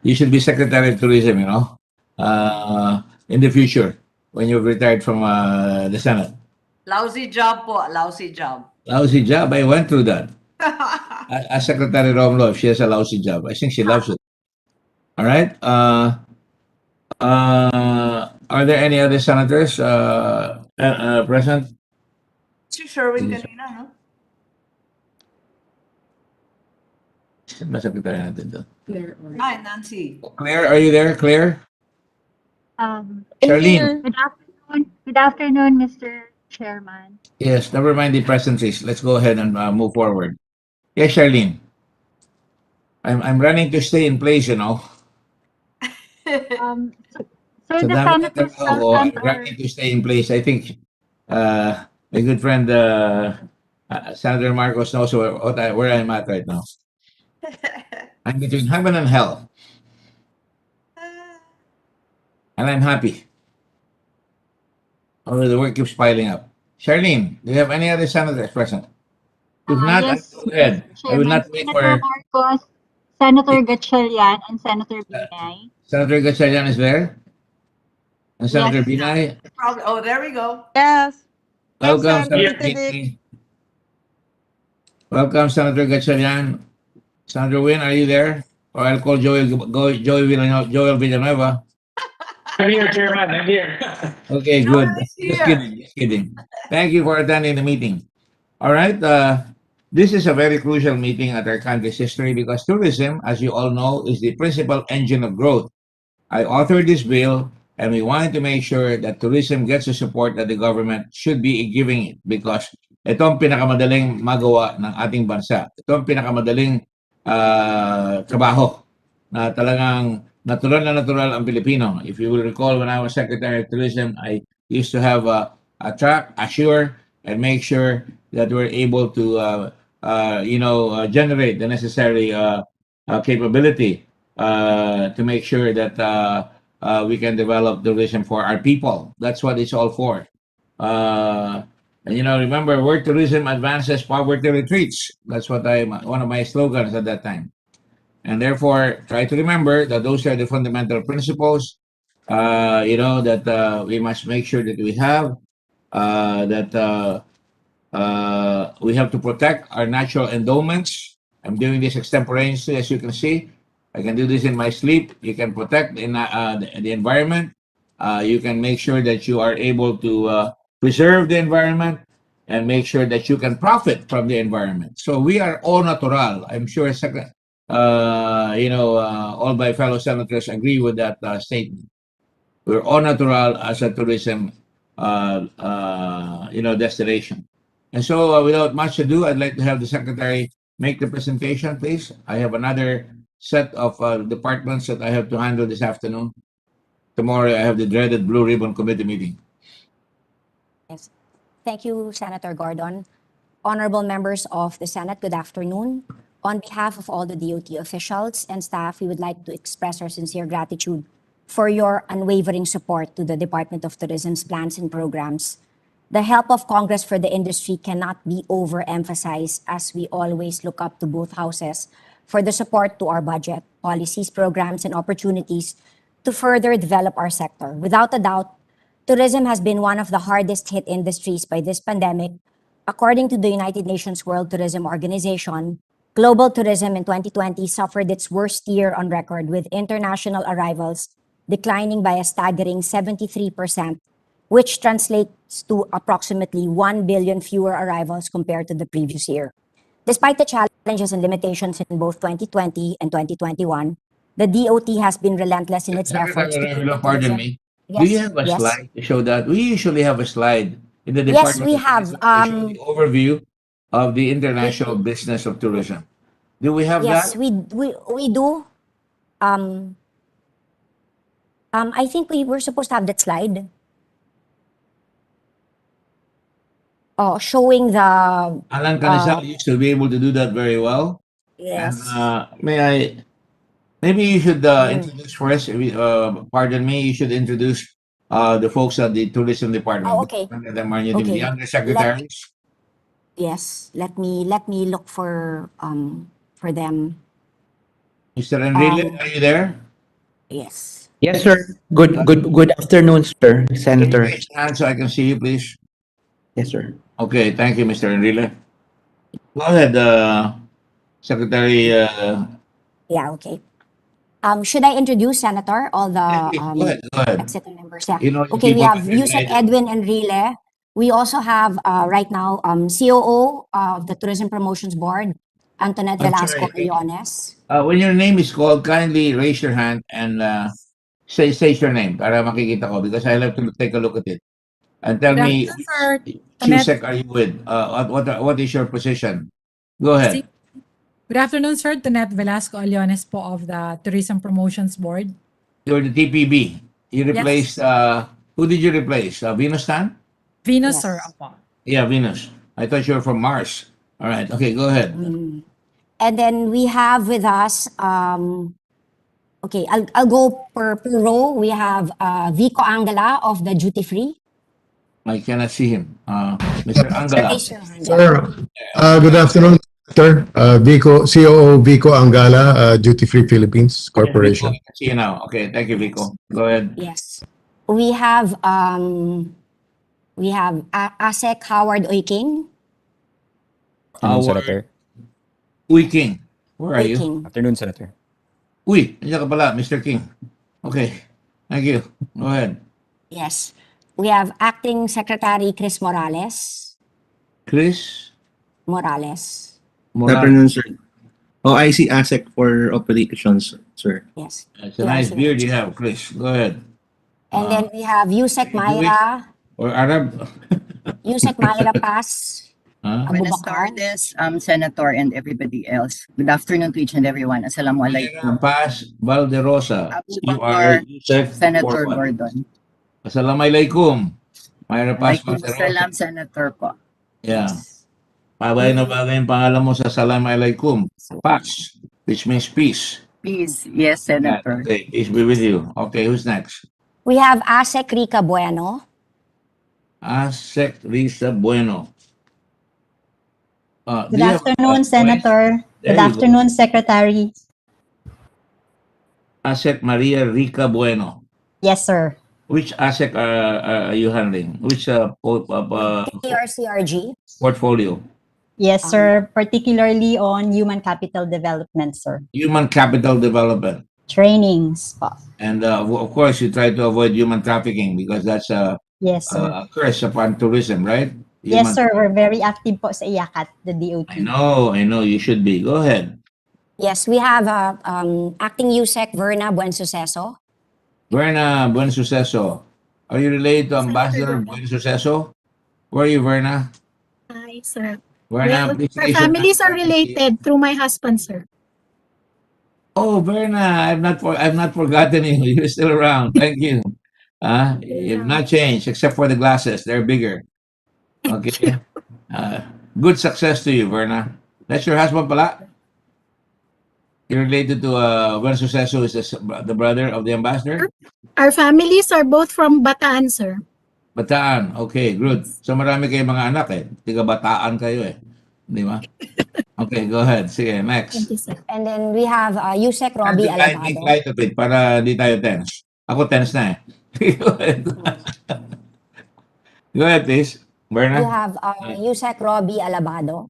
You should be Secretary of Tourism, in the future when you've retired from the Senate. Lousy job po, lousy job. Lousy job. I went through that. As Secretary Romlo, if she has a lousy job, I think she loves it. All right. Are there any other senators present? Si Sherwin kanina, no? Sino ba Secretary natin doon? Hi, Nancy. Claire, are you there? Claire? Charlene? Good afternoon, Mr. Chairman. Yes, never mind the pleasantries. Let's go ahead and move forward. Yes, Charlene. I'm running to stay in place, Um, so So the dami na senators trabaho ko. will I'm enter. running to stay in place. I think my good friend Senator Marcos knows where I'm at right now. I'm between heaven and hell, and I'm happy. Although the work keeps piling up. Charlene, do you have any other senators present? If not, Yes, I'll go ahead. I will Chairman, not wait Senator for Marcos, Senator Gatchalian, and Senator Binay. Senator Gatchalian is there, and Senator Yes. Binay. Probably. Oh, there we go. Yes. Welcome, Present, Senator Tito Dick. Binay. Welcome, Senator Gatchalian. Senator Win, are you there? Or I'll call Joel Villanueva. I'm here, Chairman. I'm here. Okay, Joel good. is Just here. kidding. Just kidding. Thank you for attending the meeting. All right. This is a very crucial meeting at our country's history because tourism, as you all know, is the principal engine of growth. I authored this bill and we wanted to make sure that tourism gets the support that the government should be giving it because ito ang pinakamadaling magawa ng ating bansa. Ito ang pinakamadaling trabaho na talagang natural ang Pilipino. If you will recall, when I was Secretary of Tourism, I used to have a track, assure, and make sure that we're able to, generate the necessary capability to make sure that we can develop tourism for our people. That's what it's all for. Remember, where tourism advances, poverty retreats. That's what one of my slogans at that time. And therefore, try to remember that those are the fundamental principles, that we must make sure that we have, we have to protect our natural endowments. I'm doing this extemporaneously, as you can see. I can do this in my sleep. You can protect the environment. You can make sure that you are able to preserve the environment and make sure that you can profit from the environment. So we are all natural. I'm sure all my fellow senators agree with that statement. We're all natural as a tourism, destination. And so, without much ado, I'd like to have the secretary make the presentation, please. I have another set of departments that I have to handle this afternoon. Tomorrow, I have the dreaded Blue Ribbon Committee meeting. Yes. Thank you, Senator Gordon. Honorable members of the Senate, good afternoon. On behalf of all the DOT officials and staff, we would like to express our sincere gratitude for your unwavering support to the Department of Tourism's plans and programs. The help of Congress for the industry cannot be overemphasized as we always look up to both houses for the support to our budget, policies, programs, and opportunities to further develop our sector. Without a doubt, tourism has been one of the hardest hit industries by this pandemic. According to the United Nations World Tourism Organization, global tourism in 2020 suffered its worst year on record, with international arrivals declining by a staggering 73%, which translates to approximately 1 billion fewer arrivals compared to the previous year. Despite the challenges and limitations in both 2020 and 2021, the DOT has been relentless in its efforts to keep Pardon tourism. me. Yes, Do you have a yes. slide to show that? We usually have a slide in the Yes, Department we of have. Tourism to show the overview of the international business of tourism. Do we have Yes, that? we do. I think we were supposed to have that slide. Oh, showing the Alan Canizal used to be able to do that very well. And yes. maybe you should introduce first. Pardon me, you should introduce the folks at the tourism department. Oh, okay. Many of them are new to Okay. the undersecretaries. Yes. Let me look for them. Mr. Enrile, are you there? Yes. Yes, sir. Good afternoon, sir, Can you Senator. raise your hand so I can see you, please? Yes, sir. Okay, thank you, Mr. Enrile. Go ahead, Secretary. Yeah, okay. Should I introduce, Senator, all the Go ahead. Go ahead. ex-City members? Yeah. You know, you Okay, keep we on have Yusek Edwin Enrile. We also have right now COO of the Tourism Promotions Board, Antoinette I'm Velasco sorry. Aliones. When your name is called, kindly raise your hand and say your name para makikita ko because I'll have to take a look at it. And tell Good me afternoon, sir. which Tonette. CUSEC are you with? What is your position? Go ahead. Good afternoon, sir. Tonette Velasco Aliones po of the Tourism Promotions Board. You're the TPB. You Yes. replaced, who did you replace? Venus Tan? Venus, Yes. sir. Opo. Yeah, Venus. I thought you were from Mars. All right. Okay, go ahead. And then we have with us, okay, I'll go per row. We have Vico Angela of the Duty Free. I cannot see him. Mr. Angala. Raise your hand. Sir, good afternoon, sir. COO Vico Angala, Duty Free Philippines Vico, Corporation. I can see you now. Okay, thank you, Vico. Go ahead. Yes. We have ASEC Howard Oiking. Howard Afternoon, Senator. Uy King. Where are you? Oiking. Afternoon, Senator. Uy, nandiyan ka pala, Mr. King. Okay, thank you. Go ahead. Yes. We have Acting Secretary Chris Morales. Chris Morales. Good Morales. afternoon, sir. OIC ASEC for operations, sir. Yes. It's a nice beard you have, Chris. Go ahead. And then we have Yusek Myra. Or Arab. Yusek Myra Paz. Huh? Buenas Abubakar. tardes, Senator and everybody else. Good afternoon to each and everyone. Assalamualaikum. Paz Valderosa. You are Abubakar, Yusef Senator for what? Gordon. Assalamualaikum. Myra Paz Alaikum Valderosa. salam, Senator po. Yeah. Bagay na bagay yung pangalan mo sa Assalamualaikum. Paz, which means peace. Peace. Yes, Yeah, Senator. okay, peace be with you. Okay, who's next? We have ASEC Rica Bueno. Asek Risa Bueno. Good afternoon, Senator. Good afternoon, Secretary. Asek Maria Rica Bueno. Yes, sir. Which ASEC are you handling? Which TRCRG. portfolio? Yes, sir. Particularly on human capital development, sir. Human capital development. Trainings po. And of course, you try to avoid human trafficking because that's a Yes, sir. curse upon tourism, right? Yes, Human- sir. We're very active po sa IACAT, the DOT. I know, you should be. Go ahead. Yes, we have Acting USEC Verna Buensuceso. Verna Buensuceso. Are you related to Ambassador Buensuceso? Where are you, Verna? Hi, sir. Verna, Well, please our raise your families hand. are related through my husband, sir. Oh, Verna, I've not forgotten you. You're still around. Thank you. You've not changed except for the glasses. They're bigger. Okay. Good success to you, Verna. That's your husband pala? You're related to Buensuceso is the brother of the ambassador? Our families are both from Bataan, sir. Bataan. Okay, good. So marami kayong mga anak eh. Tiga Bataan kayo eh. Di ba? Okay, go ahead. Sige, next. Thank you, sir. And then we have USEC Robbie Make Alabado. light of it para di tayo tense. Ako tense na eh. Go ahead. Go ahead, please. We Berna? have USEC Robbie Alabado.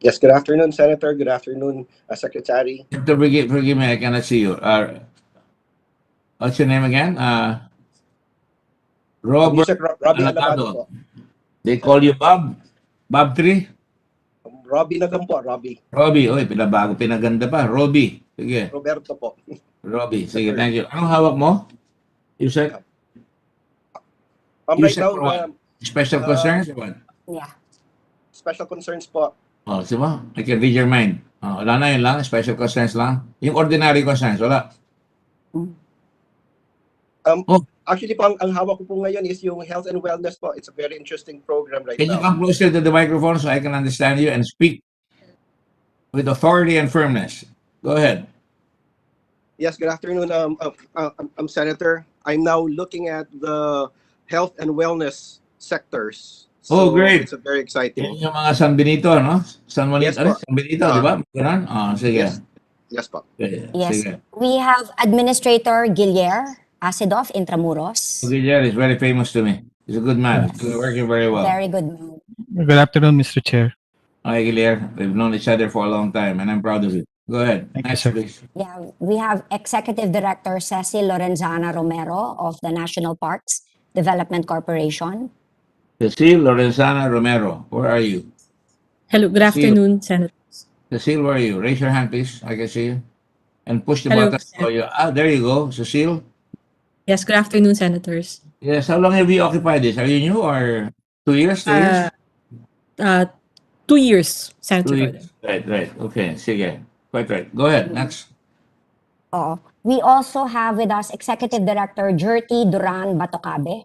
Yes, good afternoon, Senator. Good afternoon, Secretary. Forgive me, I cannot see you. What's your name again? Robert Yusek Robbie Alabado. Alabado po. They call you Bob? Bob 3? Robbie na lang po, Robbie. Robbie. Oy, pinabago, pinaganda pa. Robbie. Sige. Roberto po. Robbie. Sige, thank you. Anong hawak mo? Yusek? Right Yusek now, for what? Special concerns or what? Yeah. special concerns po. Oh, di ba? I can read your mind. Oh, wala na yun lang. Special concerns lang. Yung ordinary concerns, wala. Actually po, ang hawak ko po ngayon is yung health and wellness po. It's a very interesting program right Can you now. come closer to the microphone so I can understand you and speak with authority and firmness? Go ahead. Yes, good afternoon, Senator. I'm now looking at the health and wellness sectors. Oh, great. It's a very exciting. Yan yung mga San Benito, no? San Juanito, Yes, po. San Benito, di ba? Ganun? Oh, sige. Yes. Yes po. Yes. Sige. We have Administrator Guillier Acidoff Intramuros. Guillermo is very famous to me. He's a good man. He's working very well. Very good man. Good afternoon, Mr. Chair. Hi, Guillermo. We've known each other for a long time, and I'm proud of you. Go ahead. Thank you, Next, sir. please. Yeah, we have Executive Director Cecil Lorenzana Romero of the National Parks Development Corporation. Cecile Lorenzana Romero, where are you? Hello, good Cecile. afternoon, Senator. Cecile, where are you? Raise your hand, please. I can see you. And push the Hello, button. So you, there you go, Cecile. Yes, good afternoon, Senators. Yes, how long have you occupied this? Are you new or 2 years? 2 years? 2 years, Senator 2 Gordon. years. Right. Okay, sige. Quite right. Go ahead. Next. We also have with us Executive Director Jerty Duran Batocabe.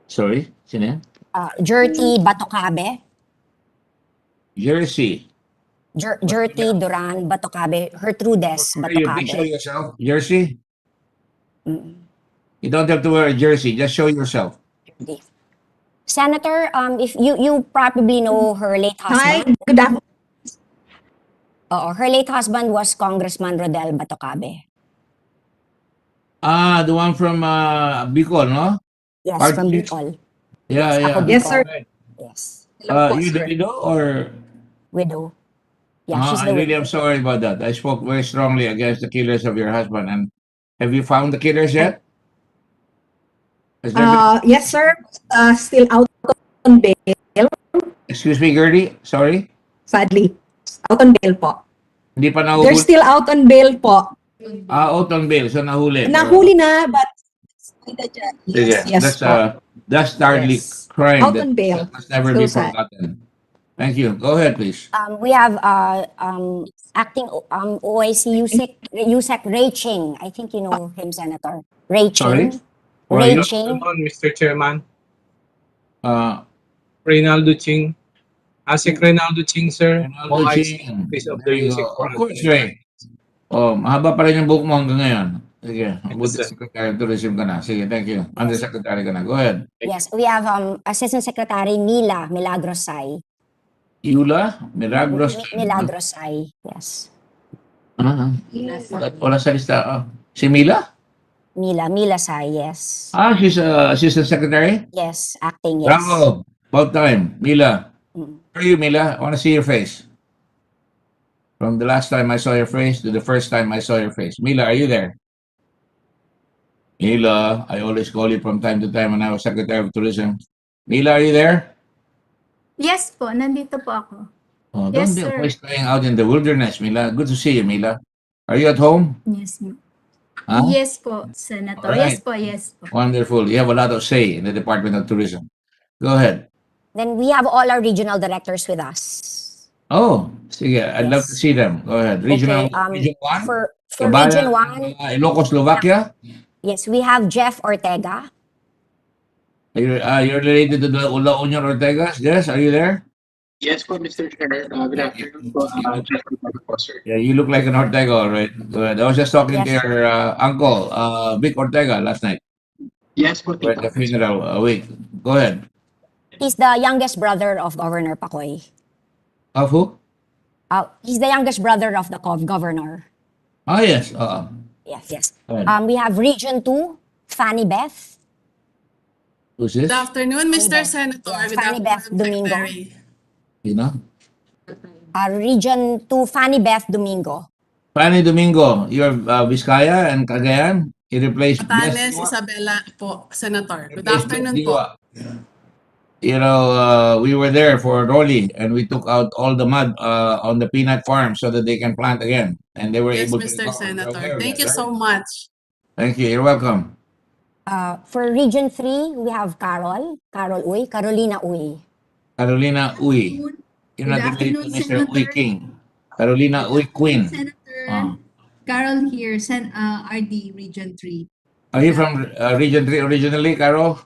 Sorry, sino yan? Jerty Batocabe. Jersey. Jerty Duran Batocabe. Gertrudes Where are you? Please show Batocabe. yourself. Jersey? Mm. You don't have to wear a jersey. Just show yourself. Senator, if you probably know her late husband. Good afternoon. Her late husband was Congressman Rodel Batocabe. Ah, the one from Bicol, no? Yes, Party from list? Bicol. Yeah. Ako, Yes, Bicol. sir. Right. Yes. You the widow or? Widow. Yeah, she's I the really widow. am sorry about that. I spoke very strongly against the killers of your husband. And have you found the killers yet? Has there been- Yes, sir. Still out on bail, Excuse me, Gertie. Sorry. sadly. Out on bail po. Hindi pa They're nahuli. still out on bail po. Out on bail. So nahuli. Nahuli na, but Sige. yes po. That's thirdly Yes. crime Out that on bail. must never be So sad. forgotten. Thank you. Go ahead, please. We have acting OIC USEC Ray Ching. I think you know him, Senator. Ray Sorry? Ching. Where are Ray you? Ching. Mr. Chairman. Reynaldo Ching. Asik Reynaldo Ching, sir. Ronaldo Ching. Office of There the you Music go. Of course, Ray. Oh, mahaba pa rin yung buhok mo hanggang ngayon. Sige. Buti sir. Secretary of Tourism ka na. Sige, thank you. Undersecretary ka na. Go ahead. Yes, we have Assistant Secretary Mila Milagrosay. Yula? Milagros? Milagrosay. Yes. Wala sa lista. Si Mila? Mila Say, yes. She's Assistant Secretary? Yes, acting, yes. Bravo. About time. Mila. Mm. Where are you, Mila? I want to see your face. From the last time I saw your face to the first time I saw your face. Mila, are you there? Mila, I always call you from time to time when I was Secretary of Tourism. Mila, are you there? Yes po, nandito po ako. Oh, Yes, don't be sir. always staying out in the wilderness, Mila. Good to see you, Mila. Are you at home? Yes, ma'am. Huh? Yes po, Senator. Alright. Yes po. Wonderful. You have a lot of say in the Department of Tourism. Go ahead. Then we have all our regional directors with us. Oh, sige. I'd love to see them. Go ahead. Regional, Okay, Region 1? For Kabayan, Region 1, Ilocos, Slovakia? yes, we have Jeff Ortega. You're related to the La Union Ortegas? Yes, are you there? Yes po, Mr. Chair. Good afternoon po. Sir. Yeah, you look like an Ortega, all right. Go ahead. I was just talking to Yes. your uncle, Vic Ortega, last night. Yes po, We're at the funeral week. Go ahead. He's the youngest brother of Governor Pacoy. Of who? He's the youngest brother of the governor. Yes. Yes. Go ahead. We have Region 2, Fanny Beth. Who's this? Good afternoon, Mr. Beth. Senator. Yeah, Good Fanny Beth afternoon, Domingo. Secretary. You know? Region 2, Fanny Beth Domingo. Fanny Domingo, you're Vizcaya and Cagayan. You replaced Batanes, Bless Isabela po, Senator. Good Bless afternoon Diwa. po. You know, we were there for Rolly and we took out all the mud on the peanut farm so that they can plant again. And they were Yes, able to Mr. recover. You're aware Senator. of Thank that, you right? so much. Thank you. You're welcome. For Region 3, we have Carolina Uy. Carolina Uy. You're not related to Mr. Uy King. Carolina Uy Queen. Senator Carol here, RD Region 3. Are you from Region 3 originally, Carol?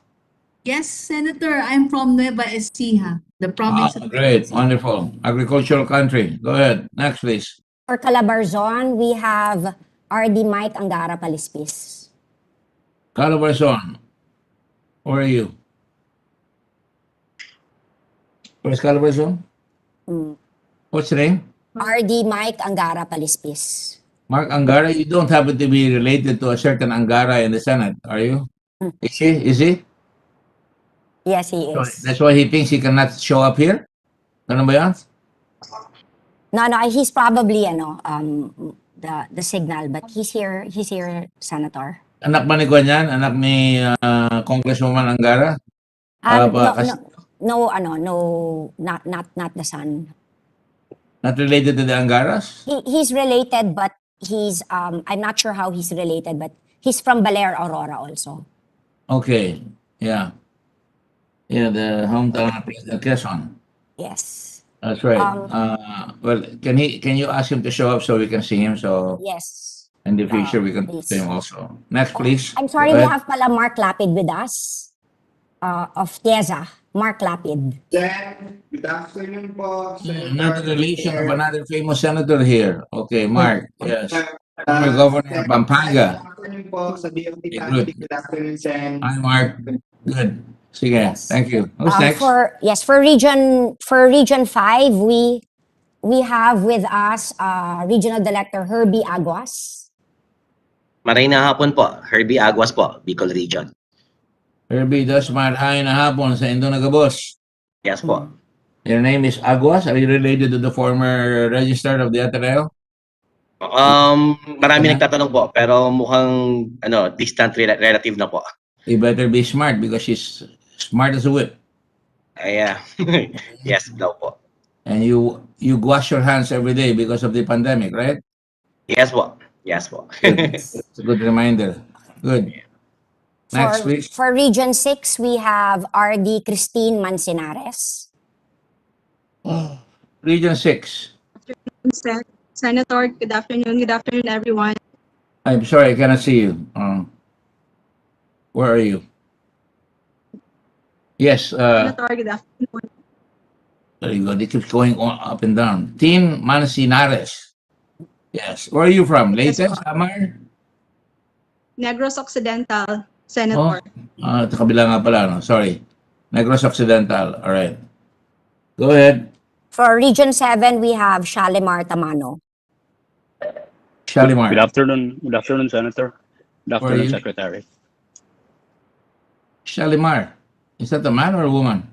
Yes, Senator, I'm from Nueva Ecija, the province of Great. Wonderful. Agricultural country. Go ahead. Next, please. For Calabarzon, we have RD Mike Angara Palispis. Calabarzon. Where are you? Where's Calabarzon? Mm. What's the name? RD Mike Angara Palispis. Mark Angara, you don't happen to be related to a certain Angara in the Senate, are you? Is he? Is he? Yes, he So is. that's why he thinks he cannot show up here? Ganun ba yan? No, he's probably the signal, but he's here, Senator. Anak ba ni Kwan yan? Anak ni Congresswoman Angara? No, not the son. Not related to the Angaras? He's related, but he's I'm not sure how he's related, but he's from Baler, Aurora also. Okay. Yeah. Yeah, the hometown of President Quezon. Yes. That's right. Well, can you ask him to show up so we can see him? So Yes. in the future we can please. see him also. Next, please. I'm sorry, Go we ahead. have pala Mark Lapid with us. Of Tiesa, Mark Lapid. Good afternoon po. Another relation of another famous senator here. Okay, Mark. Yes. Former Governor of Pampanga. Good afternoon po sa DOT Okay, family. good. Good afternoon, Sen. Hi, Mark. Good. Sige. Yes. Thank you. Who's next? For region 5, we have with us Regional Director Herbie Aguas. Maray na hapon po, Herbie Aguas po, Bicol Region. Herbie, das marahay na hapon sa Indo Nagabos. Yes po. Your name is Aguas. Are you related to the former registrar of the Ateneo? Marami nagtatanong po, pero mukhang distant relative na po. You better be smart because she's smart as a whip. Yeah. Yes daw po. And you wash your hands every day because of the pandemic, right? Yes po. Yes po. Good. It's a good reminder. Good. Next, please. For Region 6, we have RD Christine Mancinares. Region 6. Senator, good afternoon. Good afternoon, everyone. I'm sorry, I cannot see you. Where are you? Yes. Senator, good afternoon. There you go. They keep going on, up and down. Teen Mancinares. Yes. Where are you from? Leyte, Samar? Negros Occidental, Senator. Ito kabila nga pala, no? Sorry. Negros Occidental. All right. Go ahead. For Region 7, we have Shalimar Tamano. Shalimar. Good afternoon, Senator. Good Where are you? afternoon, Secretary. Shalimar. Is that a man or a woman?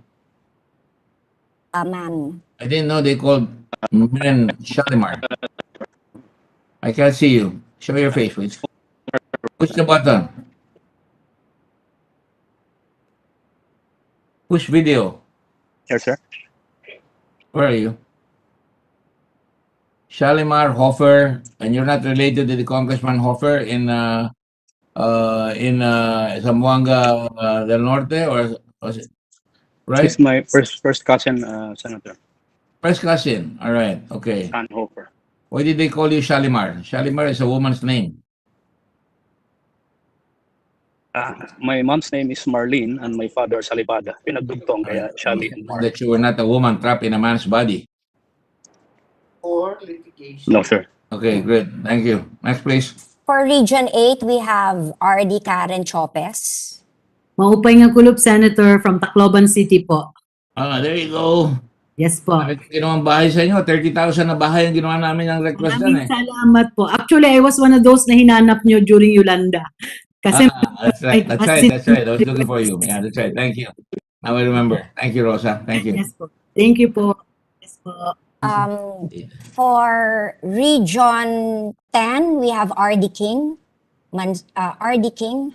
A man. I didn't know they called men Shalimar. I can't see you. Show your face, please. Push the button. Push video. Yes, sir. Where are you? Shalimar Hofer, and you're not related to the Congressman Hofer in Zamboanga del Norte, or was it right? He's my first cousin, Senator. First cousin. All right. Okay. San Hofer. Why did they call you Shalimar? Shalimar is a woman's name. My mom's name is Marlene and my father Salibada. Pinagdugtong kaya Shali and Mar. That you were not a woman trapped in a man's body. Or litigation. No, sir. Okay, great. Thank you. Next, please. For Region 8, we have RD Karen Chopez. Maupay nga kulop, Senator, from Tacloban City po. There you go. Yes po. Ginawang bahay sa inyo. 30,000 na bahay ang ginawa namin ng request dyan eh. Maraming salamat po. Actually, I was one of those na hinanap nyo during Yolanda. Kasi That's right. That's right. That's right. I was looking for you. Yeah, that's right. Thank you. Now I remember. Thank you, Rosa. Thank you. Yes po. Thank you po. Yes po. For Region 10, we have RD King. RD King.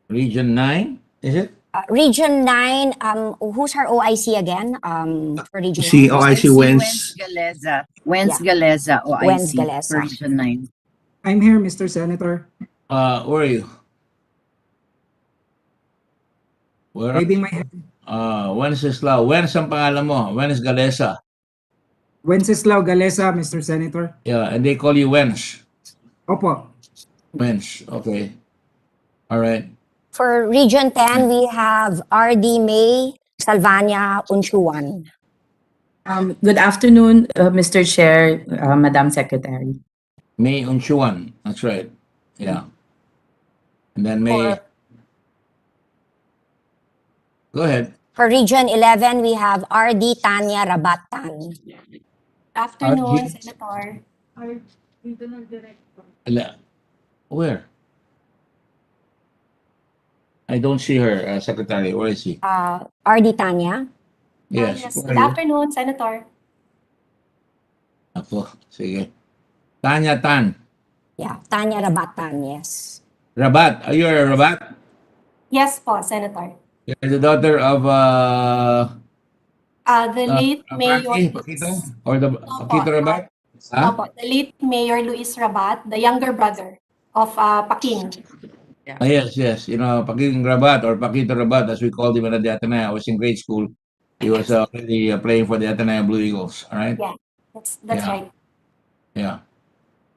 Region 9, is it? Region 9, who's our OIC again? For Region Si 9. OIC Wens. Galeza. Yeah. Galeza, OIC. Wens Galeza. For Region 9. I'm here, Mr. Senator. Where are you? Where? Waving my hand. Wenceslao. Wens ang pangalan mo. Wens Galesa. Wenceslao Galesa, Mr. Senator. Yeah, and they call you Wens. Opo. Wens. Okay. All right. For Region 10, we have RD May Salvania Unchuan. Good afternoon, Mr. Chair, Madam Secretary. May Unchuan. That's right. Yeah. And then May. Go ahead. For Region 11, we have RD Tanya Rabatan. Afternoon, RG? Senator. Where? I don't see her, Secretary. Where is she? RD Tanya. Yes. Yes. Where Good are you? afternoon, Senator. Ako, sige. Tanya Tan. Yeah, Tanya Rabatan, yes. Rabat. Are you a Rabat? Yes po, Senator. You're the daughter of The late Mayor Paquito? Or the Paquito Rabat? Huh? Opo, the late Mayor Luis Rabat, the younger brother of Paquin. Yes, yes. You know, Paquito Rabat or Paquito Rabat, as we called him at the Ateneo. I was in grade school. He was already playing for the Ateneo Blue Eagles. All right? Yeah, that's Yeah. right. Yeah.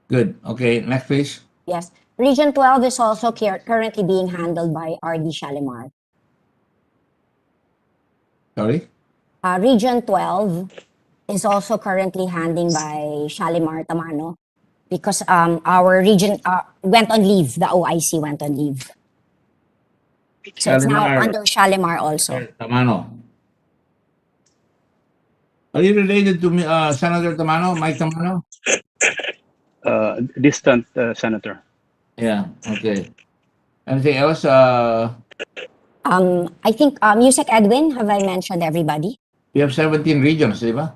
Good. Okay, next please. Yes. Region 12 is also currently being handled by RD Shalimar. Sorry? Region 12 is also currently handling by Shalimar Tamano because our region went on leave. The OIC went on leave. So it's now Shalimar. under Shalimar also. Tamano. Are you related to Senator Tamano, Mike Tamano? Distant senator. Yeah, okay. Anything else? I think Music Edwin, have I mentioned everybody? We have 17 regions, di ba?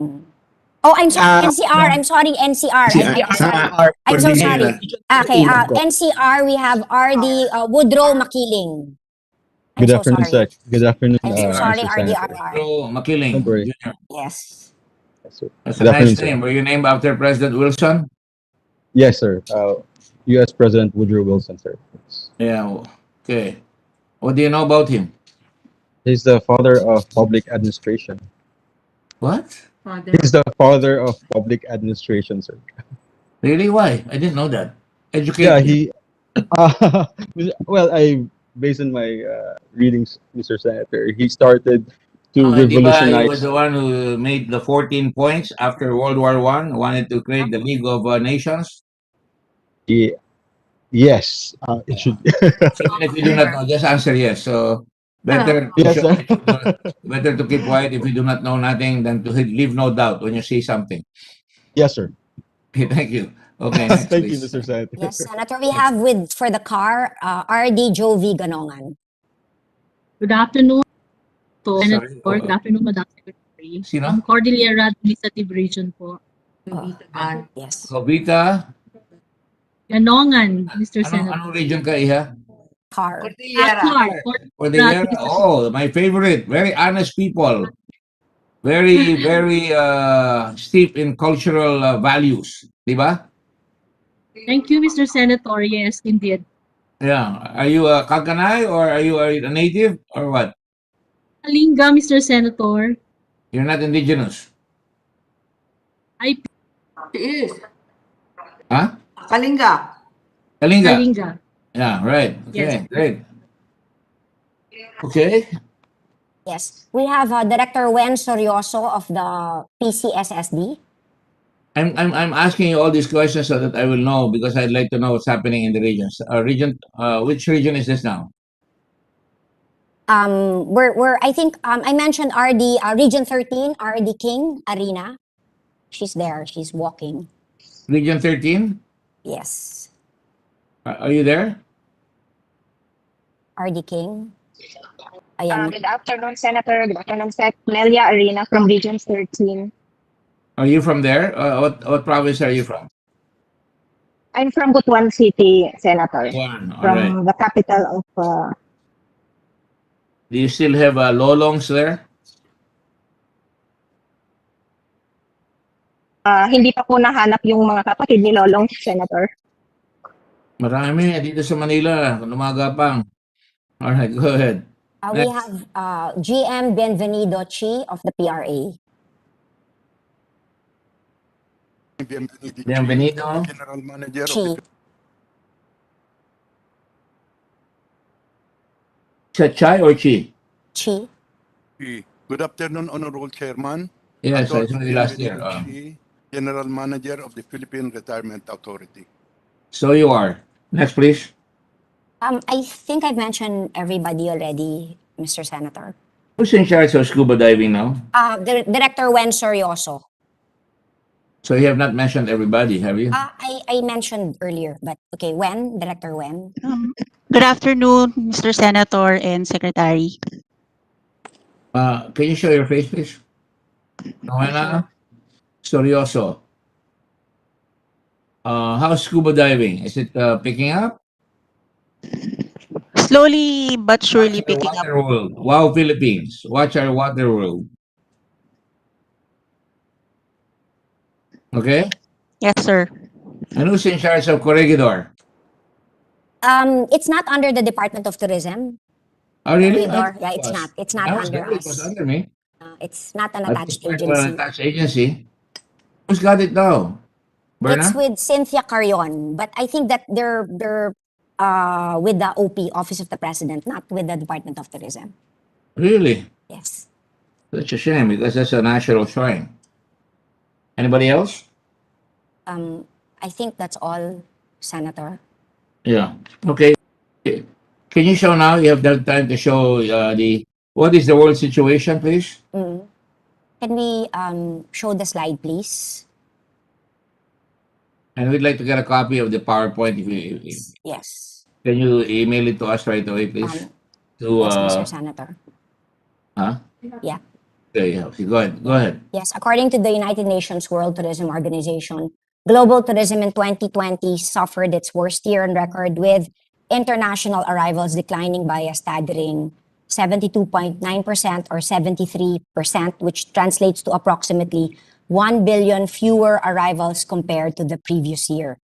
Oh, I'm sorry, NCR. I'm sorry, NCR. I'm so sorry. Okay, NCR, we have RD Woodrow Makiling. I'm so sorry. Sec. Good afternoon, I'm so sorry, Mr. RDRR. So, Makiling. Don't worry. Jr. Yes. That's a Good nice afternoon, sir. name. Were you named after President Wilson? Yes, sir. U.S. President Woodrow Wilson, sir. Yeah, okay. What do you know about him? He's the father of public administration. What? He's the father of public administration, sir. Really? Why? I didn't know that. Educate Yeah, me. well, based on my readings, Mr. Senator, he started to Di ba he revolutionize. was the one who made the 14 points after World War I, wanted to create the League of Nations? Yes, it should. Even if you do not know, just answer yes. So, better to, Yes, sir. better to keep quiet if you do not know nothing than to leave no doubt when you see something. Yes, sir. Okay, thank you. Okay, next, Thank you, please. Mr. Senator. Yes, Senator, we have for the car, RD Jovi Ganongan. Good afternoon to Sorry, Senator. Good afternoon, Madam Secretary. Sino? I'm Cordillera Administrative Region po. Yes. Cavite. Ganongan, Mr. Senator. Anong region ka, Iha? Car. Cordillera. Oh, my favorite. Very honest people. Very, very steep in cultural values. Di ba? Thank you, Mr. Senator. Yes, indeed. Yeah. Are you a Kaganay or are you a native or what? Kalinga, Mr. Senator. You're not indigenous. I She is. Huh? Kalinga. Kalinga. Kalinga. Yeah, right. Okay, Yes. great. Okay. Yes. We have Director Wen Sorioso of the PCSSD. I'm asking you all these questions so that I will know because I'd like to know what's happening in the regions. Which region is this now? I think I mentioned RD Region 13, RD King Arena. She's there. She's walking. Region 13? Yes. Are you there? RD King. Good afternoon, Senator. Good afternoon, Sec. Nelia Arena from Region 13. Are you from there? What province are you from? I'm from Butuan City, Senator. Butuan, all from right. the capital of... Do you still have lolongs there? hindi pa po nahanap yung mga kapatid ni Lolong, Senator. Marami dito sa Manila, lumagapang. All right, go ahead. We have GM Bienvenido Chi of the PRA. Bienvenido. General Manager Chi. of the Chai or Chi? Chi. Good afternoon, Honorable Chairman. Yes, I Attorney saw you last year. Bienvenido Chi, General Manager of the Philippine Retirement Authority. So you are. Next, please. I think I've mentioned everybody already, Mr. Senator. Who's in charge of scuba diving now? Director Wen Sorioso. So you have not mentioned everybody, have you? I mentioned earlier, but okay, when? Director when? Good afternoon, Mr. Senator and Secretary. Can you show your face, please? Noena Storioso. How's scuba diving? Is it picking up? Slowly but surely Watch our picking up. water world. Wow, Philippines. Watch our water world. Okay? Yes, sir. And who's in charge of Corregidor? It's not under the Department of Tourism. Oh, really? Corridor. I Yeah, thought it's it was. not. It's not I was under there. It was us. under me. It's not an I attached thought it was an agency. attached agency. Who's got it now? It's Berna? with Cynthia Carion, but I think that they're with the OP, Office of the President, not with the Department of Tourism. Really? Yes. Such a shame because that's a national shrine. Anybody else? I think that's all, Senator. Yeah. Okay. Can you show now? You have that time to show what is the world situation, please? Can we show the slide, please? And we'd like to get a copy of the PowerPoint. Yes. Can you email it to us right away, please? Yes, Mr. Senator. Huh? Yeah. Okay, yeah. Okay, go ahead. Go ahead. Yes, according to the United Nations World Tourism Organization, global tourism in 2020 suffered its worst year on record, with international arrivals declining by a staggering 72.9% or 73%, which translates to approximately 1 billion fewer arrivals compared to the previous year.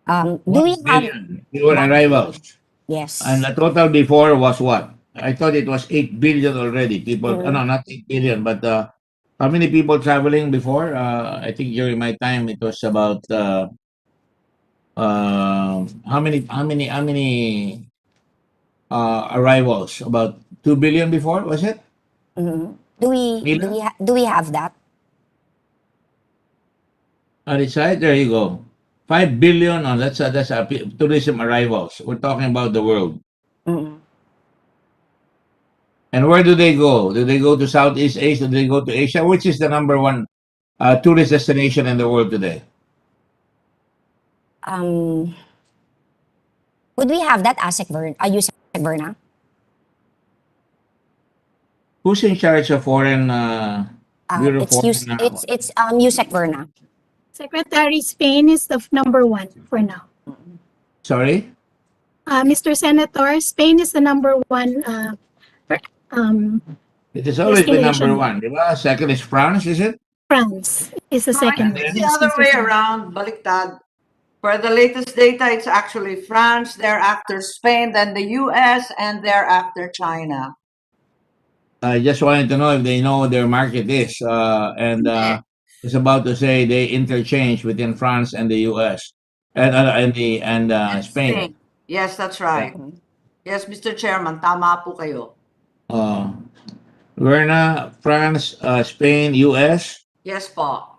Do we have Fewer arrivals? Yes. And the total before was what? I thought it was 8 billion already. People, no, not 8 billion, but how many people traveling before? I think during my time it was about how many arrivals? About 2 billion before, was it? Do we have that? On its side, there you go. 5 billion. Oh, that's tourism arrivals. We're talking about the world. And where do they go? Do they go to Southeast Asia? Do they go to Asia? Which is the number one tourist destination in the world today? Would we have that ASEC Verna? Who's in charge of foreign Bureau of Foreign? It's USEC Verna. Secretary, Spain is the number one for now. Sorry? Mr. Senator, Spain is the number one. It has always been number destination. one. Diba? Second is France, is it? France is the second. It's the other way around, baliktad. For the latest data, it's actually France, thereafter Spain, then the US, and thereafter China. I just wanted to know if they know what their market is. It's about to say they interchange within France and the US and Spain. Yes, that's right. Yes, Mr. Chairman, tama po kayo. Verna, France, Spain, US, Yes po.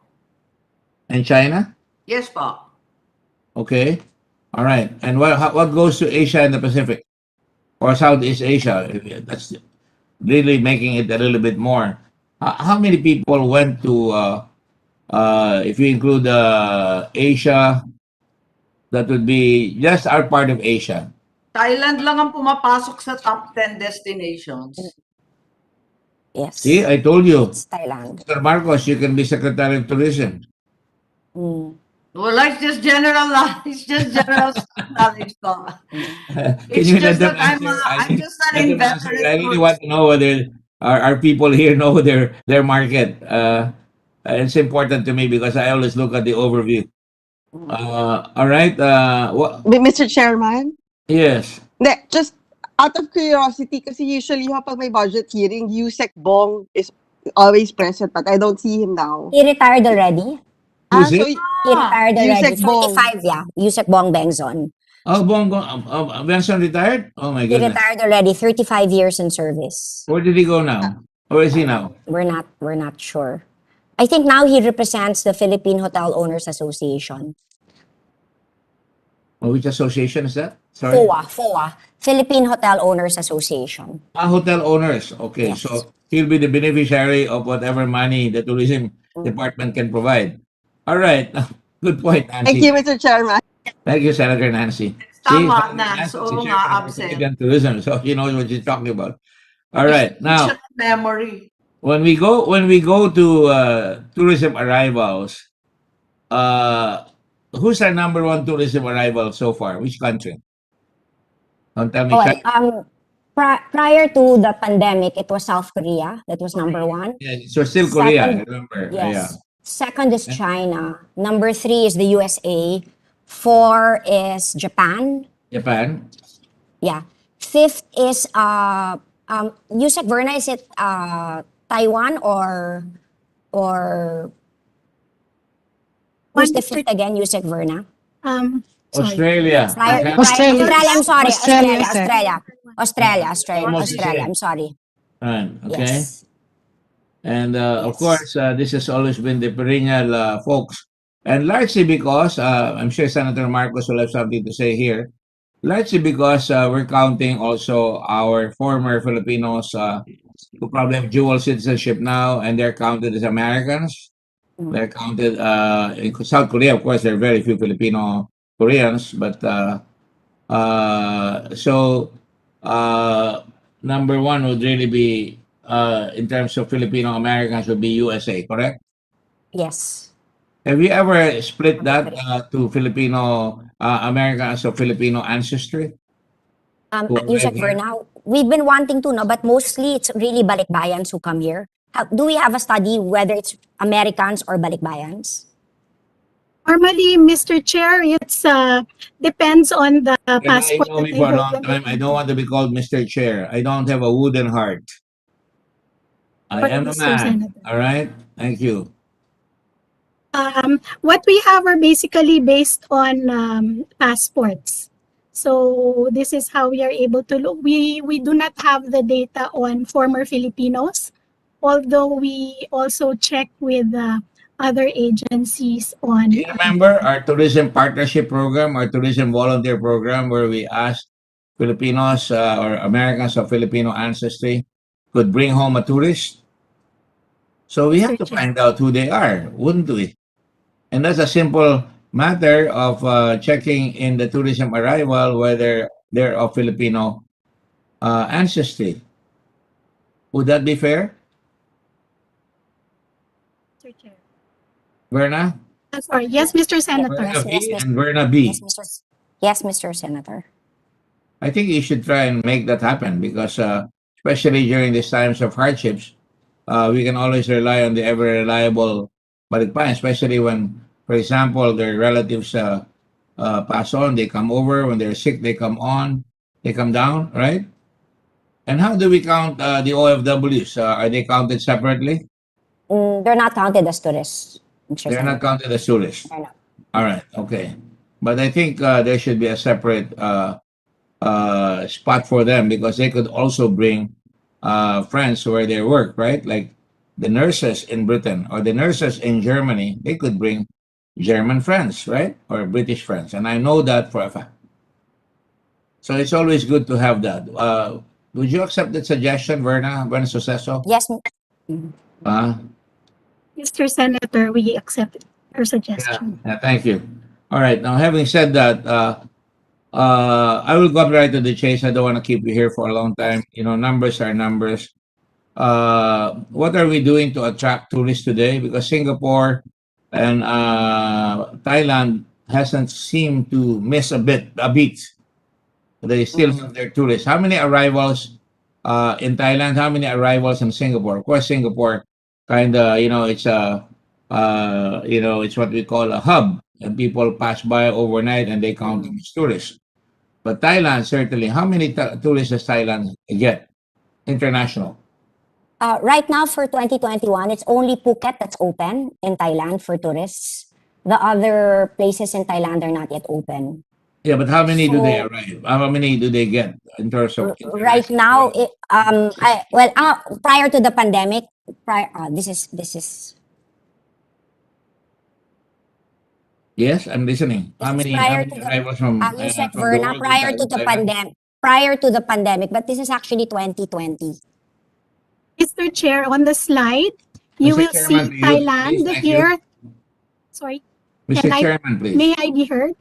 and China? Yes po. Okay. All right. And what goes to Asia and the Pacific? Or Southeast Asia? That's really making it a little bit more. How many people went to, if you include Asia, that would be just our part of Asia? Thailand lang ang pumapasok sa top 10 destinations. Yes. See, I told you. It's Thailand. Mr. Marcos, you can be Secretary of Tourism. Well, it's just general knowledge po. It's you just let them that answer? I'm just an Let them answer. inveterate. I really want to know whether our people here know their market. It's important to me because I always look at the overview. All right. Mr. Chairman? Yes. Just out of curiosity, kasi usually pag may budget hearing, Yusek Bong is always present, but I don't see him now. He retired already. Who's it? He retired already. Yusek Bong. 45, yeah. Yusek Bong Bengzon. Oh, Benson retired? Oh my He goodness. retired already. 35 years in service. Where did he go now? Where is he now? We're not sure. I think now he represents the Philippine Hotel Owners Association. Oh, which association is that? Sorry. FOA. Philippine Hotel Owners Association. Hotel owners. Okay, Yes. so he'll be the beneficiary of whatever money the tourism department can provide. All right. Good point, Nancy. Thank you, Mr. Chairman. Thank you, Senator Nancy. Tama, Senator Nance. Nancy, Oo she's nga, chair for absent. Caribbean Tourism, so she knows what she's talking about. All right. Now, Memory. when we go to tourism arrivals, who's our number one tourism arrival so far? Which country? Don't tell me. Well, China. prior to the pandemic, it was South Korea. That was number one. Yeah, so still Korea, I Second- remember. Yes. Yeah. Second is China. Number 3 is the USA. 4 is Japan. Japan. Yeah. 5th is Yusek Verna, is it Taiwan or who's the 5th again, Yusek Verna? Sorry. Australia. Prior, Okay. I'm sorry. Australia, sir. Almost the Australia. same. I'm sorry. Right, okay. Yes. And of Yes. course, this has always been the perennial folks. And largely because, I'm sure Senator Marcos will have something to say here, largely because we're counting also our former Filipinos who probably have dual citizenship now, and they're counted as Americans. They're counted in South Korea, of course, there are very few Filipino Koreans, but so number one would really be in terms of Filipino Americans would be USA, correct? Yes. Have you ever split that to Filipino Americans of Filipino ancestry? Who arrive Yusek here? Verna, we've been wanting to know, but mostly it's really balikbayans who come here. Do we have a study whether it's Americans or balikbayans? Normally, Mr. Chair, it's depends on the You passport know me that they for a hold long when time. they I don't want to be called Mr. Chair. I don't have a wooden heart. I Sorry, am a Mr. man. Senator. All right. Thank you. What we have are basically based on passports. So this is how we are able to look. We do not have the data on former Filipinos, although we also check with other agencies on. Do you remember our tourism partnership program, our tourism volunteer program, where we asked Filipinos or Americans of Filipino ancestry could bring home a tourist? So we have to find out who they are, wouldn't we? And that's a simple matter of checking in the tourism arrival whether they're of Filipino ancestry. Would that be fair, Mr. Chair. Verna? Sorry. Yes, Mr. Senator. Verna B and Verna B. Yes, Mr. Senator. I think you should try and make that happen because, especially during these times of hardships, we can always rely on the ever reliable balikbayan, especially when, for example, their relatives pass on, they come over. When they're sick, they come on, they come down, right? And how do we count the OFWs? Are they counted separately? They're not counted as tourists, Mr. They're not Senator. counted as tourists. They're not. All right, okay. But I think there should be a separate spot for them because they could also bring friends where they work, right? Like the nurses in Britain or the nurses in Germany, they could bring German friends, right? Or British friends. And I know that for a fact. So it's always good to have that. Would you accept that suggestion, Verna Suceso? Yes. Mr. Senator, we accept your suggestion. Yeah, thank you. All right. Now, having said that, I will go right to the chase. I don't want to keep you here for a long time. You know, numbers are numbers. What are we doing to attract tourists today? Because Singapore and Thailand hasn't seemed to miss a beat. They still have their tourists. How many arrivals in Thailand? How many arrivals in Singapore? Of course, Singapore kind of, it's a, it's what we call a hub, and people pass by overnight and they count them as tourists. But Thailand, certainly, how many tourists does Thailand get? International. Right now for 2021, it's only Phuket that's open in Thailand for tourists. The other places in Thailand are not yet open. Yeah, but how many do they arrive? How many do they get in terms of? Right now, prior to the pandemic, this is. Yes, I'm listening. How many arrivals from? Yusek from the Verna, world prior in to the Thailand? prior to the pandemic, but this is actually 2020. Mr. Chair, on the slide, You Mr. will Chairman, see to you, please. Thailand Thank you. here. Sorry. Mr. Can I- Chairman, please. May I be heard?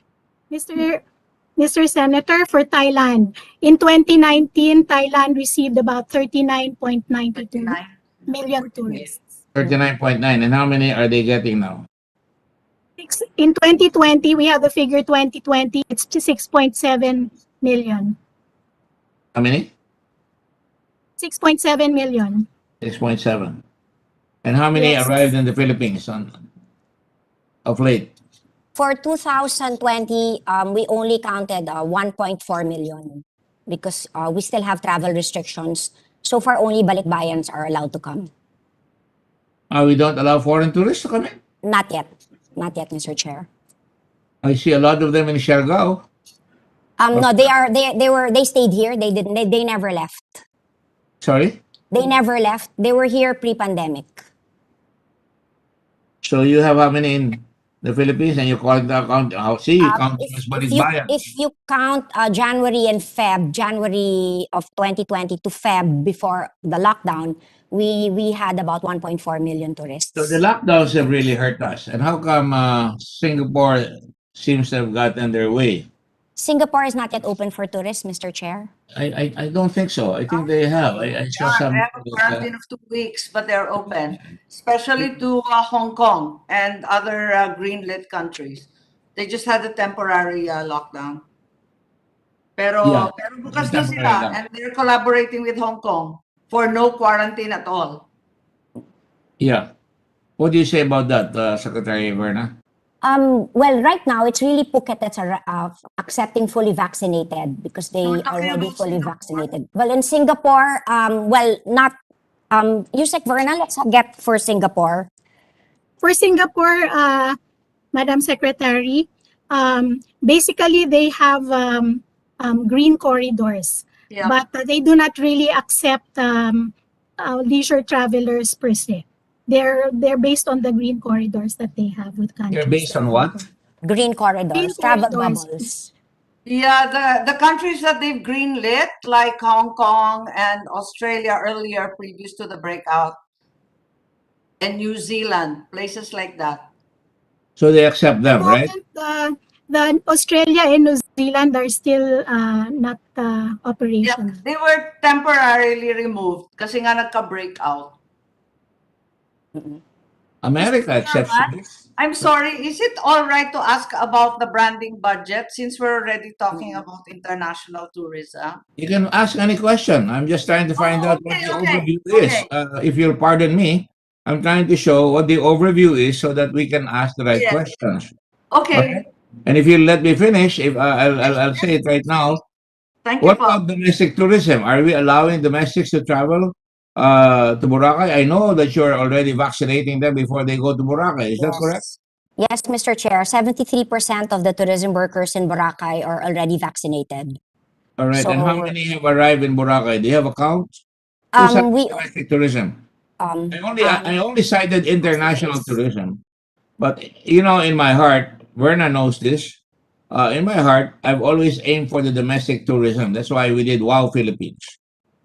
Mr. Senator, for Thailand, in 2019, Thailand received about 39.92 million tourists. 39.9. And how many are they getting now? In 2020, we have the figure 2020, it's 6.7 million. How many? 6.7 million. 6.7. And how many Yes. arrived in the Philippines of late? For 2020, we only counted 1.4 million because we still have travel restrictions. So far, only balikbayans are allowed to come. We don't allow foreign tourists to come in? Not yet. Not yet, Mr. Chair. I see a lot of them in Siargao. No, they stayed here. They never left. Sorry? They never left. They were here pre-pandemic. So you have how many in the Philippines and you call it the account? See, you count them as balikbayan. If you count January and Feb, January of 2020 to Feb before the lockdown, we had about 1.4 million tourists. So the lockdowns have really hurt us. And how come Singapore seems to have gotten their way? Singapore is not yet open for tourists, Mr. Chair. I don't think so. I think they have. I saw They some. have a quarantine of 2 weeks, but they're open, especially to Hong Kong and other green-lit countries. They just had a temporary lockdown. Pero bukas na sila, and they're collaborating with Hong Kong for no quarantine at all. Yeah. What do you say about that, Secretary Verna? Well, right now, it's really Phuket that's accepting fully vaccinated because they are already fully vaccinated. Well, in Singapore, Yusek Verna, let's get for Singapore. For Singapore, Madam Secretary, basically they have green corridors, but they do not really accept leisure travelers per se. They're based on the green corridors that they have with countries. They're based on what? Green corridors, travel corridors. bubbles. Yeah, the countries that they've green lit, like Hong Kong and Australia earlier, previous to the breakout, and New Zealand, places like that. So they accept them, right? The Australia and New Zealand are still not operational. Yeah, they were temporarily removed kasi nga nagka-breakout. America accepts this. I'm sorry, is it all right to ask about the branding budget since we're already talking about international tourism? You can ask any question. I'm just trying to find out what the overview is. If you'll pardon me, I'm trying to show what the overview is so that we can ask the right questions. Okay. And if you let me finish, if I'll say it right now. Thank you, What about domestic tourism? Are we allowing domestics to travel to Boracay? I know that you're already vaccinating them before they go to Boracay. Is that correct? Yes, Mr. Chair. 73% of the tourism workers in Boracay are already vaccinated. All right. And how many have arrived in Boracay? Do you have a count? Domestic tourism. I only cited international tourism, but in my heart, Verna knows this. In my heart, I've always aimed for the domestic tourism. That's why we did WOW Philippines,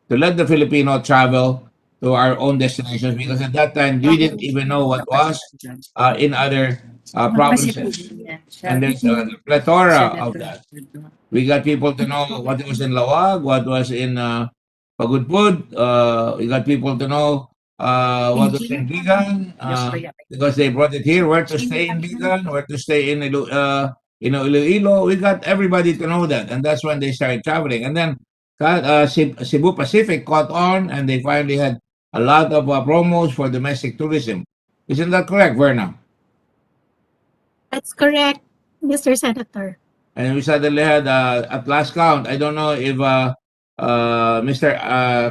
to let the Filipino travel to our own destinations, because at that time we didn't even know what was in other provinces. And there's a plethora of that. We got people to know what was in Lawag, what was in Pagudpud. We got people to know what was in Bigan, because they brought it here, where to stay in Bigan, where to stay in Iloilo. We got everybody to know that, and that's when they started traveling. And then Cebu Pacific caught on, and they finally had a lot of promos for domestic tourism. Isn't that correct, Verna? That's correct, Mr. Senator. And we suddenly had, at last count, I don't know if Mr.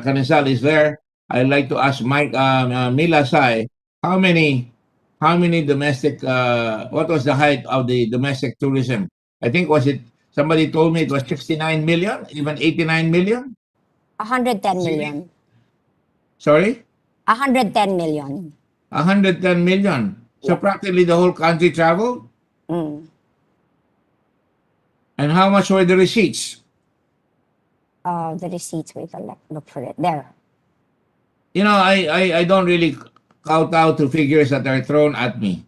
Canisal is there. I'd like to ask Mike Mila Sai, how many domestic, what was the height of the domestic tourism? I think, somebody told me it was 69 million, even 89 million? 110 million. Sorry? 110 million. 110 million. So practically the whole country traveled? And how much were the receipts? The receipts, wait, I'll look for it. There. I don't really kowtow to figures that are thrown at me.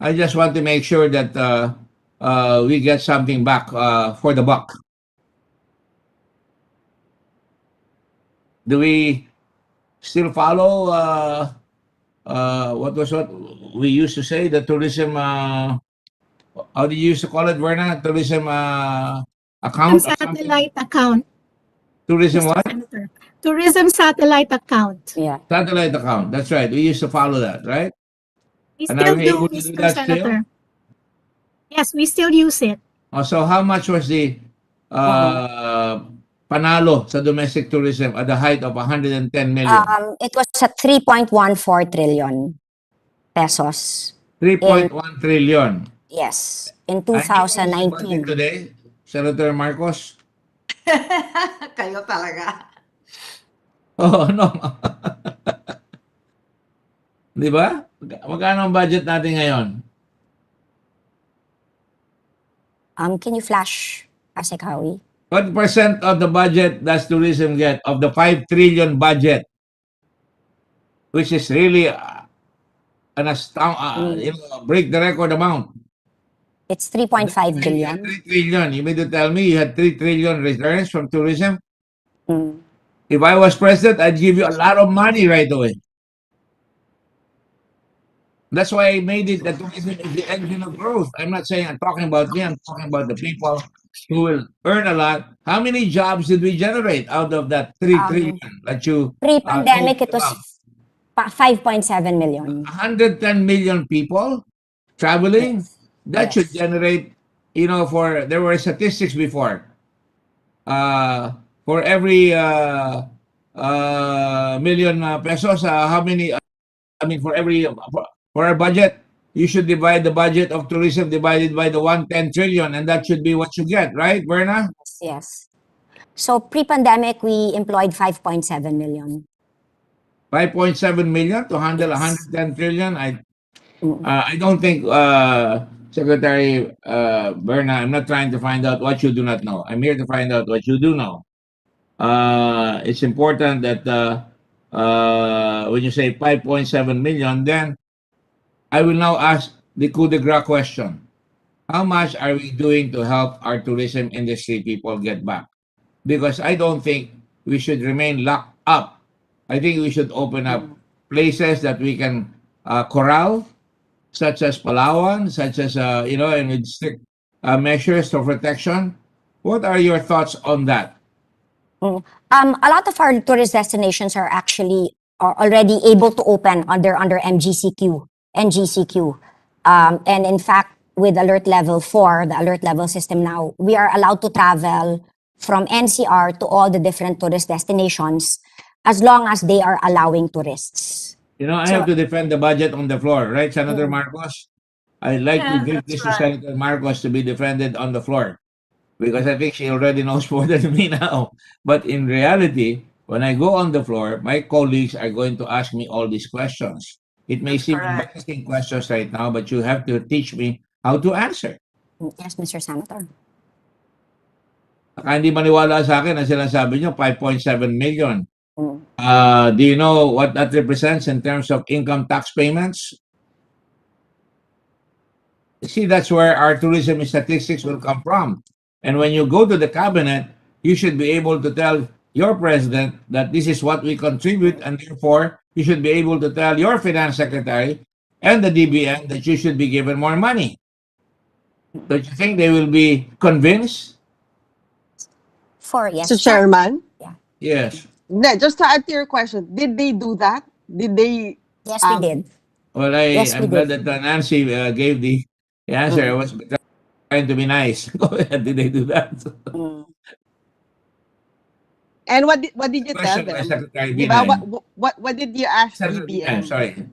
I just want to make sure that we get something back for the buck. Do we still follow what we used to say, the tourism, how do you used to call it, Verna? Tourism account? or something? Satellite account. Tourism Mr. what? Senator. Tourism satellite account. Yeah. Satellite account. That's right. We used to follow that, right? We And are still we do, able to do Mr. that still? Senator. Yes, we still use it. So how much was the panalo sa domestic tourism at the height of 110 million? It was at 3.14 trillion pesos. 3.1 trillion. Yes, in And you know the budget 2019. today, Senator Marcos? Kayo talaga. Oh, no. Di ba? Magkano ang budget natin ngayon? Can you flash, Asekawi? What percent of the budget does tourism get of the 5 trillion budget? Which is really an break the record amount. It's 3.5 billion. 3 trillion. You mean to tell me you had 3 trillion returns from tourism? If I was president, I'd give you a lot of money right away. That's why I made it that tourism is the engine of growth. I'm not saying I'm talking about me. I'm talking about the people who will earn a lot. How many jobs did we generate out of that 3 trillion that you Pre-pandemic, told it was about? 5.7 million. 110 million people traveling? That should generate, there were statistics before. For every million pesos, how many, for our budget, you should divide the budget of tourism divided by the 110 trillion, and that should be what you get, right, Verna? Yes. So pre-pandemic, we employed 5.7 million. 5.7 million to handle 110 trillion. I don't think, Secretary Berna, I'm not trying to find out what you do not know. I'm here to find out what you do know. It's important that when you say 5.7 million, then I will now ask the coup de grace question. How much are we doing to help our tourism industry people get back? Because I don't think we should remain locked up. I think we should open up places that we can corral, such as Palawan, such as, and with strict measures for protection. What are your thoughts on that? A lot of our tourist destinations are already able to open under NGCQ. And in fact, with Alert Level 4, the alert level system now, we are allowed to travel from NCR to all the different tourist destinations as long as they are allowing tourists. I have to defend the budget on the floor, right, Senator Marcos? I'd like to give this to Senator Marcos to be defended on the floor because I think she already knows more than me now. But in reality, when I go on the floor, my colleagues are going to ask me all these questions. It may seem embarrassing questions right now, but you have to teach me how to answer. Yes, Mr. Senator. Baka hindi maniwala sa akin na sinasabi nyo 5.7 million. Do you know what that represents in terms of income tax payments? See, that's where our tourism statistics will come from. And when you go to the cabinet, you should be able to tell your president that this is what we contribute, and therefore you should be able to tell your finance secretary and the DBM that you should be given more money. Don't you think they will be convinced? Yes. Mr. Chairman? Yes. Just to add to your question, did they do that? Did they? Yes, we did. Well, I'm glad that Nancy gave the answer. I was trying to be nice. Go ahead. Did they do that? And what did you tell Question by them? Secretary Diba? Binay. What did you ask Senator DBM? Binay, sorry.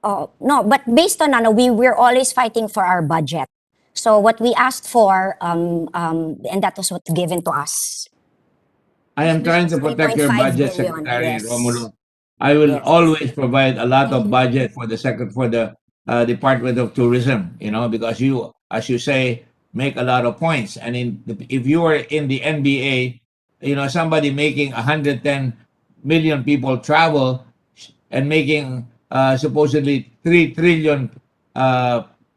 Oh, no, but based on we're always fighting for our budget. So what we asked for, and that was what's given to us. I am trying to protect your 3.5 budget, billion, Secretary yes. Romulo. I will always provide a lot of budget for the Department of Tourism, because you, as you say, make a lot of points. And if you were in the NBA, somebody making 110 million people travel, and making supposedly 3 trillion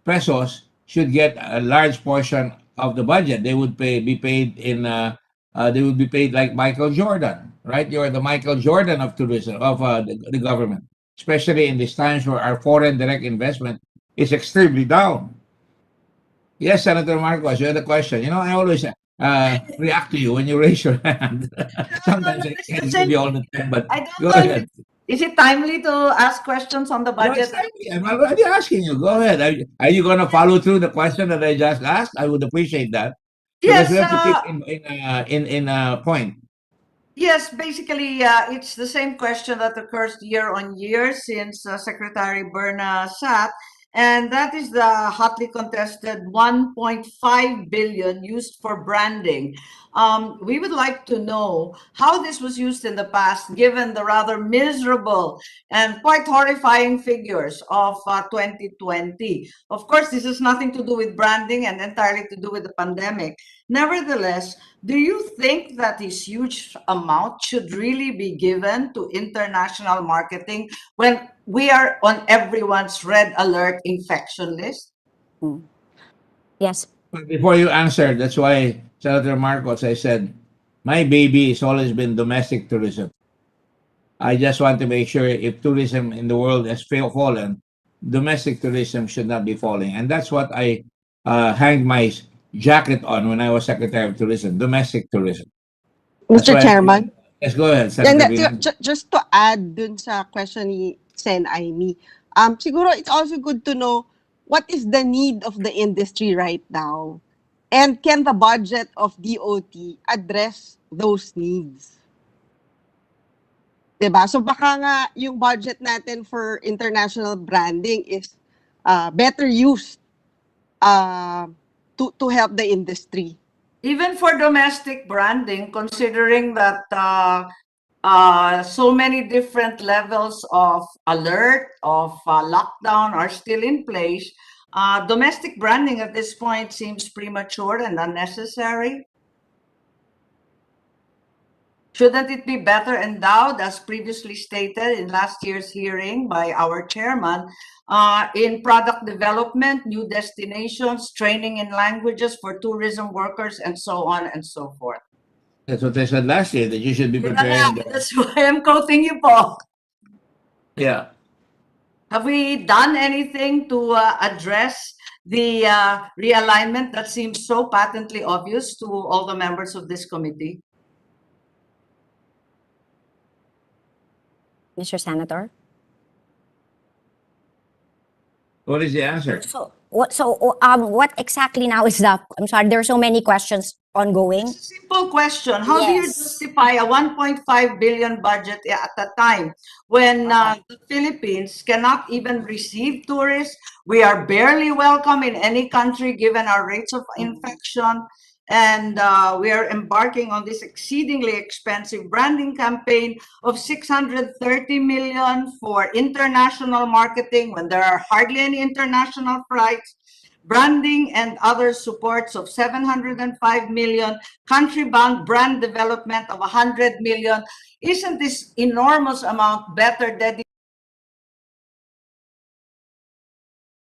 pesos should get a large portion of the budget. They would be paid in they would be paid like Michael Jordan, right? You're the Michael Jordan of tourism, of the government, especially in these times where our foreign direct investment is extremely down. Yes, Senator Marcos, you had a question. You know, I always react to you when you raise your hand. Sometimes I can't give you all the time, but I don't go know if ahead. Is it timely to ask questions on the No, it's budget? timely. I'm already asking you. Go ahead. Are you going to follow through the question that I just asked? I would appreciate that. Because Yes, we have to keep in point. yes, basically, it's the same question that occurs year on year since Secretary Berna sat, and that is the hotly contested 1.5 billion used for branding. We would like to know how this was used in the past, given the rather miserable and quite horrifying figures of 2020. Of course, this has nothing to do with branding and entirely to do with the pandemic. Nevertheless, do you think that this huge amount should really be given to international marketing when we are on everyone's red alert infection list? Yes. But before you answer, that's why, Senator Marcos, I said, my baby has always been domestic tourism. I just want to make sure if tourism in the world has fallen, domestic tourism should not be falling. And that's what I hanged my jacket on when I was Secretary of Tourism, domestic tourism. That's Mr. why Chairman. Yes, go ahead, Yeah, Senator Bilan. just to add dun sa question ni Sen Aimee, siguro it's also good to know what is the need of the industry right now, and can the budget of DOT address those needs? Diba? So baka nga yung budget natin for international branding is better used to help the industry. Even for domestic branding, considering that so many different levels of alert, of lockdown are still in place, domestic branding at this point seems premature and unnecessary. Shouldn't it be better endowed, as previously stated in last year's hearing by our chairman, in product development, new destinations, training in languages for tourism workers, and so on and so forth? That's what I said last year, that you should be preparing. That's why I'm quoting you po. Yeah. Have we done anything to address the realignment that seems so patently obvious to all the members of this committee? Mr. Senator? What is the answer? What exactly now is the, I'm sorry, there are so many questions ongoing. Simple question. How do you justify a 1.5 billion budget at a time when the Philippines cannot even receive tourists? We are barely welcome in any country given our rates of infection. And we are embarking on this exceedingly expensive branding campaign of 630 million for international marketing when there are hardly any international flights, branding and other supports of 705 million, country-bound brand development of 100 million. Isn't this enormous amount better dedicated